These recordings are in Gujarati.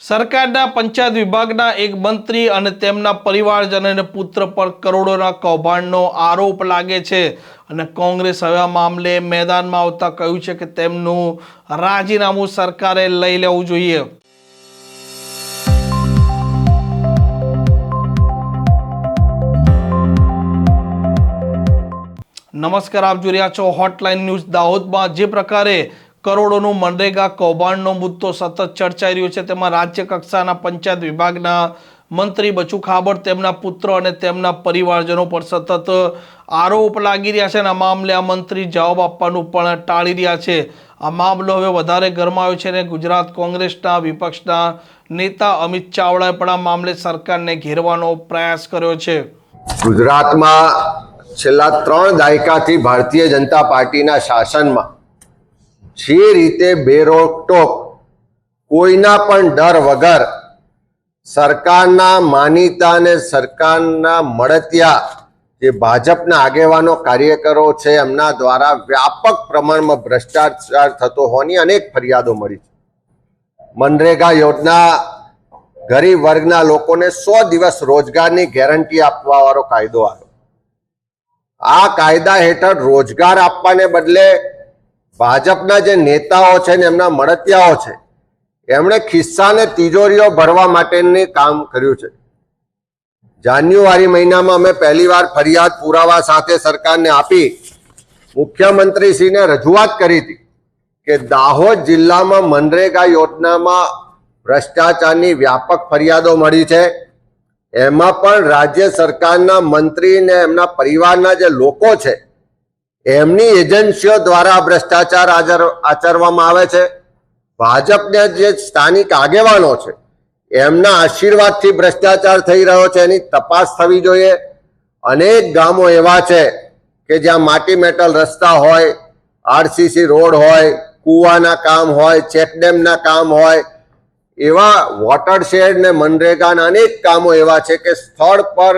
સરકારના પંચાયત વિભાગના એક મંત્રી અને તેમના પરિવારજન અને પુત્ર પર કરોડોના કૌભાંડનો આરોપ લાગે છે અને કોંગ્રેસ હવે આ મામલે મેદાનમાં આવતા કહ્યું છે કે તેમનું રાજીનામું સરકારે લઈ લેવું જોઈએ। નમસ્કાર, આપ જોઈ રહ્યા છો હોટલાઇન ન્યૂઝ। દાહોદમાં જે પ્રકારે કરોડોનું મનરેગા કૌભાંડનો મુદ્દો સતત ચર્ચાઈ રહ્યો છે, તેમાં રાજ્ય કક્ષાના પંચાયત વિભાગના મંત્રી બચુ ખાબડ તેમના પુત્ર અને તેમના પરિવારજનો પર સતત આરોપ લાગી રહ્યા છે અને આ મામલે આ મંત્રી જવાબ આપવાનું પણ ટાળી રહ્યા છે। આ મામલો હવે વધારે ગરમાયો છે અને ગુજરાત કોંગ્રેસના વિપક્ષના નેતા અમિત ચાવડાએ પણ આ મામલે સરકારને ઘેરવાનો પ્રયાસ કર્યો છે। ગુજરાતમાં છેલ્લા 3 દાયકાથી ભારતીય જનતા પાર્ટીના શાસનમાં જે રીતે બેરોકટોક કોઈના પણ ડર વગર સરકારના માનીતા અને સરકારના મળતિયા જે ભાજપના આગેવાનો કાર્યકરો છે એમના દ્વારા વ્યાપક પ્રમાણમાં ભ્રષ્ટાચાર થતો હોવાની અનેક ફરિયાદો મળી છે। મનરેગા યોજના ગરીબ વર્ગના લોકોને 100 દિવસ રોજગારની ગેરંટી આપવા વાળો કાયદો આવ્યો। આ કાયદા હેઠળ રોજગાર આપવાને બદલે ભાજપના જે નેતાઓ છે ને એમના મળતિયાઓ છે એમણે ખિસ્સાને તિજોરીઓ ભરવા માટેનું કામ કર્યું છે। જાન્યુઆરી મહિનામાં અમે પહેલીવાર ફરિયાદ પુરાવા સાથે સરકારને આપી મુખ્યમંત્રીશ્રીને રજૂઆત કરી હતી કે દાહોદ જિલ્લામાં મનરેગા યોજનામાં ભ્રષ્ટાચારની વ્યાપક ફરિયાદો મળી છે। એમાં પણ રાજ્ય સરકારના મંત્રી ને એમના પરિવારના જે લોકો છે એમની એજન્સીઓ દ્વારા ભ્રષ્ટાચાર આચરવામાં આવે છે। ભાજપના જે સ્થાનિક આગેવાનો છે એમના આશીર્વાદથી ભ્રષ્ટાચાર થઈ રહ્યો છે, એની તપાસ થવી જોઈએ। અનેક ગામો એવા છે કે જ્યાં માટી મેટલ રસ્તા હોય, આરસીસી રોડ હોય, કૂવાના કામ હોય, ચેકડેમના કામ હોય, એવા વોટરશેડ ને મનરેગાના અનેક કામો એવા છે કે સ્થળ પર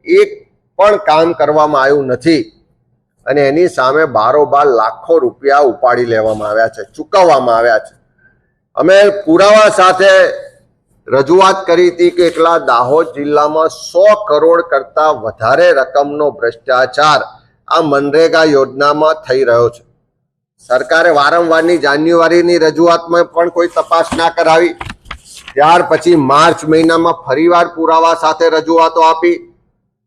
એક પણ કામ કરવામાં આવ્યું નથી અને એની સામે બારોબાર લાખો રૂપિયા ઉપાડી લેવામાં આવ્યા છે, ચૂકવવામાં આવ્યા છે। અમે પુરાવા સાથે રજૂઆત કરી હતી કે એકલા દાહોદ જિલ્લામાં 100 કરોડ કરતા વધારે રકમનો ભ્રષ્ટાચાર આ મનરેગા યોજનામાં થઈ રહ્યો છે। સરકારે વારંવારની જાન્યુઆરીની રજૂઆતમાં પણ કોઈ તપાસ ના કરાવી। ત્યાર પછી માર્ચ મહિનામાં ફરીવાર પુરાવા સાથે રજૂઆતો આપી।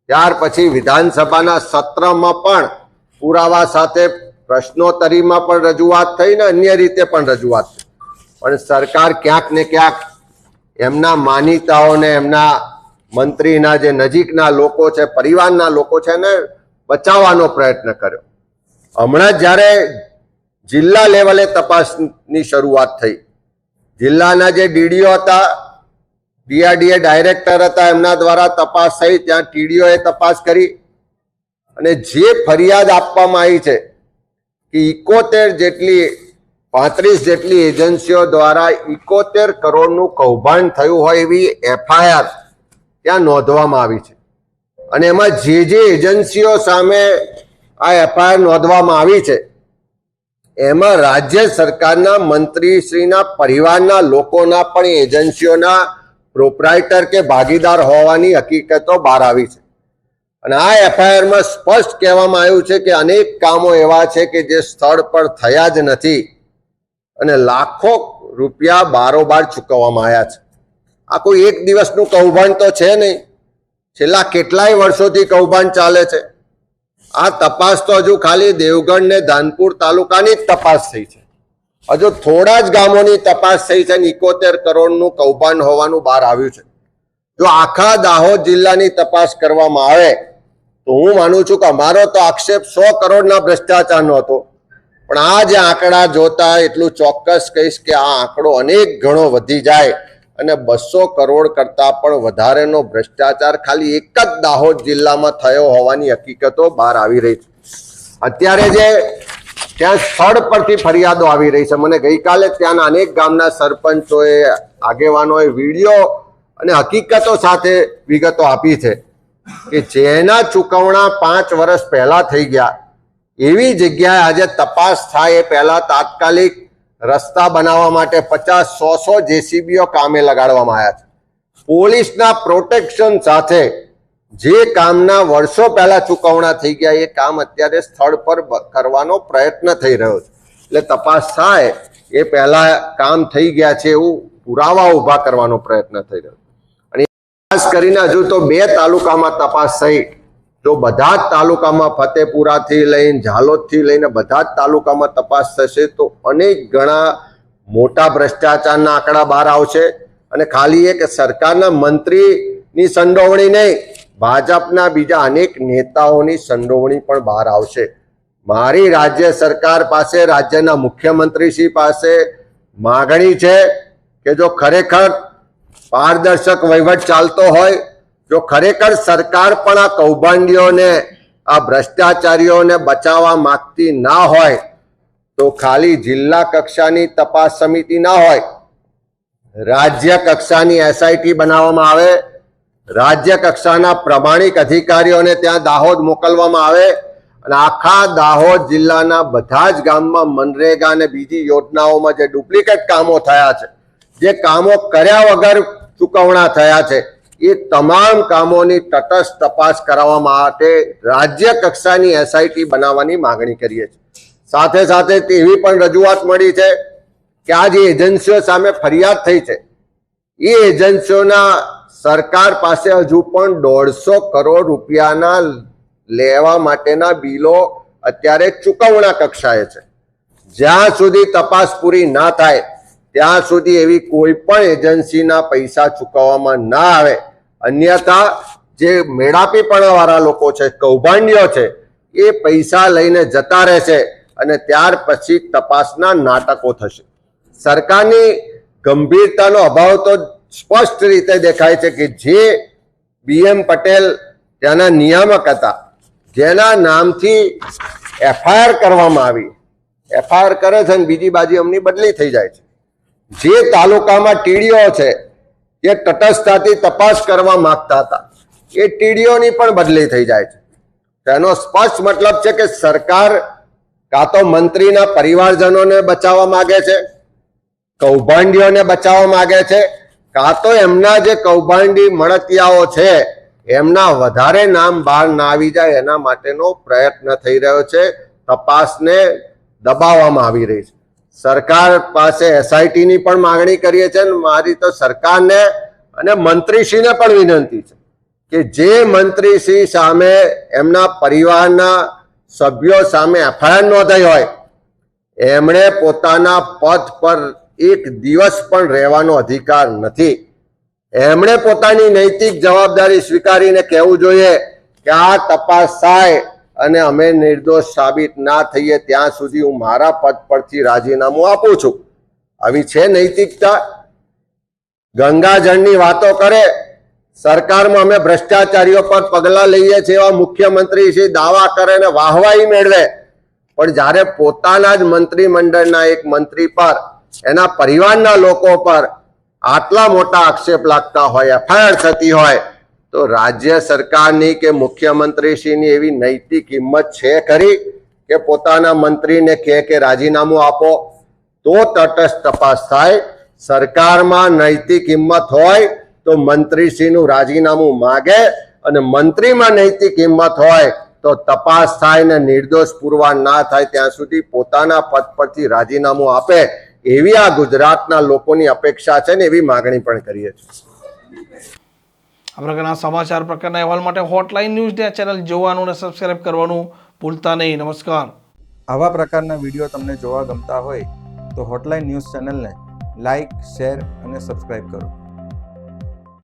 ત્યાર પછી વિધાનસભાના સત્રમાં પણ પુરાવા સાથે પ્રશ્નોત્તરીમાં પણ રજૂઆત થઈ ને અન્ય રીતે પણ રજૂઆત થઈ, પણ સરકાર ક્યાંક ને ક્યાંક એમના માનીતાઓને, એમના મંત્રીના જે નજીકના લોકો છે, પરિવારના લોકો છે એને બચાવવાનો પ્રયત્ન કર્યો। હમણાં જ્યારે જિલ્લા લેવલે તપાસની શરૂઆત થઈ, જિલ્લાના જે ડીડીઓ હતા, ડીઆરડીએ ડાયરેક્ટર હતા, એમના દ્વારા તપાસ થઈ। ત્યાં ટીડીઓએ તપાસ કરી અને જે ફરિયાદ આપવામાં આવી છે કે 35 જેટલી એજન્સીઓ દ્વારા 71 કરોડનું કૌભાંડ થયું હોય એવી એફઆઈઆર ત્યાં નોંધવામાં આવી છે અને એમાં જે એજન્સીઓ સામે આ એફઆઈઆર નોંધવામાં આવી છે એમાં રાજ્ય સરકારના મંત્રીશ્રીના પરિવારના લોકોના પણ એજન્સીઓના પ્રોપ્રાઇટર કે ભાગીદાર હોવાની હકીકતો બહાર આવી છે અને આ એફઆઈઆરમાં સ્પષ્ટ કહેવામાં આવ્યું છે કે અનેક કામો એવા છે કે જે સ્થળ પર થયા જ નથી અને લાખો રૂપિયા બારોબાર ચૂકવવામાં આવ્યા છે। આ કોઈ એક દિવસનું કૌભાંડ તો છે નહીં, છેલ્લા કેટલાય વર્ષોથી કૌભાંડ ચાલે છે। આ તપાસ તો હજુ ખાલી દેવગઢ ને ધાનપુર તાલુકાની જ તપાસ થઈ છે, હજુ થોડા જ ગામોની તપાસ થઈ છે અને 71 કરોડનું કૌભાંડ હોવાનું બહાર આવ્યું છે। જો આખા દાહોદ જિલ્લાની તપાસ કરવામાં આવે તો હું માનું છું કે અમારો તો આક્ષેપ 100 કરોડના ભ્રષ્ટાચારનો હતો, પણ આ જે આંકડા જોતા એટલું ચોક્કસ કહીશ કે આ આંકડો અનેક ગણો વધી જાય અને 200 કરોડ કરતા પણ વધારેનો ભ્રષ્ટાચાર ખાલી એક જ દાહોદ જિલ્લામાં થયો હોવાની હકીકતો બહાર આવી રહી છે। અત્યારે જે ત્યાં સ્થળ પરથી ફરિયાદો આવી રહી છે, મને ગઈકાલે ત્યાંના અનેક ગામના સરપંચોએ, આગેવાનોએ વિડીયો અને હકીકતો સાથે વિગતો આપી છે કે જેના ચૂકવણા 5 વર્ષ પહેલા થઈ ગયા એવી જગ્યાએ આજે તપાસ થાય એ પહેલા તાત્કાલિક રસ્તા બનાવવા માટે 50-100 જેસીબીઓ કામે લગાડવામાં આવ્યા છે. પોલીસના પ્રોટેક્શન સાથે જે કામના વર્ષો પહેલા ચૂકવણા થઈ ગયા એ કામ અત્યારે સ્થળ પર કરવાનો પ્રયત્ન થઈ રહ્યો છે. એટલે તપાસ થાય એ પહેલા કામ થઈ ગયા છે એવું પુરાવા ઊભા કરવાનો પ્રયત્ન થઈ રહ્યો છે. અને ખાસ કરીને હજુ તો 2 તાલુકામાં તપાસ થઈ. જો બધા જ તાલુકામાં ફતેપુરાથી લઈને ઝાલોદથી લઈને બધા જ તાલુકામાં તપાસ થશે તો અનેક ગણા મોટા ભ્રષ્ટાચારના આંકડા બહાર આવશે. અને ખાલી એક સરકારના મંત્રીની સંડોવણી નહીં, ભાજપના બીજા અનેક નેતાઓની સંડોવણી પણ બહાર આવશે. મારી રાજ્ય સરકાર પાસે, રાજ્યના મુખ્યમંત્રીશ્રી પાસે માગણી છે કે જો ખરેખર પારદર્શક વહીવટ ચાલતો હોય, જો ખરેખર સરકાર પણ આ કૌભાંડીઓને, આ ભ્રષ્ટાચારીઓને બચાવવા માંગતી ના હોય તો ખાલી જિલ્લા કક્ષાની તપાસ સમિતિ ના હોય, રાજ્ય કક્ષાની એસઆઈટી બનાવવામાં આવે, રાજ્ય કક્ષાના પ્રમાણિક અધિકારીઓને ત્યાં દાહોદ મોકલવામાં આવે અને આખા દાહોદ જિલ્લાના બધા જ ગામમાં મનરેગા અને બીજી યોજનાઓમાં જે ડુપ્લિકેટ કામો થયા છે, જે કામો કર્યા વગર ચૂકવણા થયા છે, એ તમામ કામોની તટસ્થ તપાસ કરાવવા માટે રાજ્ય કક્ષાની એસઆઈટી બનાવવાની માંગણી કરીએ છીએ. સાથે સાથે એવી પણ રજૂઆત મળી છે કે આ જે એજન્સીઓ સામે ફરિયાદ થઈ છે એ એજન્સીઓના સરકાર પાસે હજુ પણ 150 કરોડ રૂપિયાના લેવા માટેના બિલો અત્યારે ચૂકવણા કક્ષાએ છે. જ્યાં સુધી તપાસ પૂરી ના થાય ત્યાં સુધી એવી કોઈ પણ એજન્સીના પૈસા ચૂકવવામાં ના આવે. અન્યથા જે મેળાપીપણા વાળા લોકો છે, કૌભાંડીઓ છે, એ પૈસા લઈને જતા રહેશે અને ત્યાર પછી તપાસના નાટકો થશે. સરકારની ગંભીરતાનો અભાવ તો સ્પષ્ટ રીતે દેખાય છે કે જે BM પટેલ ત્યાંના નિયામક હતા, જેના નામથી એફઆઈઆર કરવામાં આવી, એફઆઈઆર કરે છે અને બીજી બાજુ એમની બદલી થઈ જાય છે. જે તાલુકામાં ટીડીઓ છે, જે તટસ્થતાથી તપાસ કરવા માંગતા હતા, એ ટીડીઓની પણ બદલી થઈ જાય છે. તેનો સ્પષ્ટ મતલબ છે કે સરકાર કાં તો મંત્રીના પરિવારજનોને બચાવવા માંગે છે, કૌભાંડીઓને બચાવવા માંગે છે, કાં તો એમના જે કૌભાંડી મળતિયાઓ છે એમના વધારે નામ બહાર ના આવી જાય એના માટેનો પ્રયત્ન થઈ રહ્યો છે. તપાસને દબાવવામાં આવી રહી છે. સરકાર પાસે એસઆઈટીની પણ માંગણી કરીએ છીએ. મારી તો સરકારને અને મંત્રીશ્રીને પણ વિનંતી છે કે જે મંત્રીશ્રી સામે એમના પરિવારના સભ્યો સામે એફઆઈઆર નોંધાઈ હોય, એમણે પોતાના પદ પર એક દિવસ પણ રહેવાનો અધિકાર નથી. એમણે પોતાની નૈતિક જવાબદારી સ્વીકારીને કહેવું જોઈએ કે આ તપાસ થાય અને અમે નિર્દોષ સાબિત ના થઈએ ત્યાં સુધી હું મારા પદ પરથી રાજીનામું આપું છું. આવી છે નૈતિકતા? ગંગાજળની વાતો કરે, સરકારમાં અમે ભ્રષ્ટાચારીઓ પર પગલાં લઈએ છીએ એવા મુખ્યમંત્રી શ્રી દાવા કરે ને વાહવાહી મેળવે, પણ જ્યારે પોતાના જ મંત્રીમંડળના એક મંત્રી પર, એના પરિવારના લોકો પર આટલા મોટા આક્ષેપ લાગતા હોય, એફઆઈઆર થતી હોય, તો રાજ્ય સરકારની કે મુખ્યમંત્રીશ્રીની એવી નૈતિક હિંમત છે ખરી કે પોતાના મંત્રીને કહે કે રાજીનામું આપો તો તટસ્થ તપાસ થાય? સરકારમાં નૈતિક હિંમત હોય તો મંત્રીશ્રીનું રાજીનામું માગે અને મંત્રીમાં નૈતિક હિંમત હોય તો તપાસ થાય ને નિર્દોષ પુરવાર ના થાય ત્યાં સુધી પોતાના પદ પરથી રાજીનામું આપે, એવી આ ગુજરાતના લોકોની અપેક્ષા છે ને એવી માગણી પણ કરીએ છીએ. આ પ્રકારના સમાચાર, પ્રકારના અહેવાલ માટે હોટલાઇન ન્યૂઝ ચેનલ જોવાનું અને સબસ્ક્રાઇબ કરવાનું ભૂલતા નહીં. નમસ્કાર. આવા પ્રકારના વિડીયો તમને જોવા ગમતા હોય તો હોટલાઇન ન્યૂઝ ચેનલને લાઇક, શેર અને સબસ્ક્રાઇબ કરો.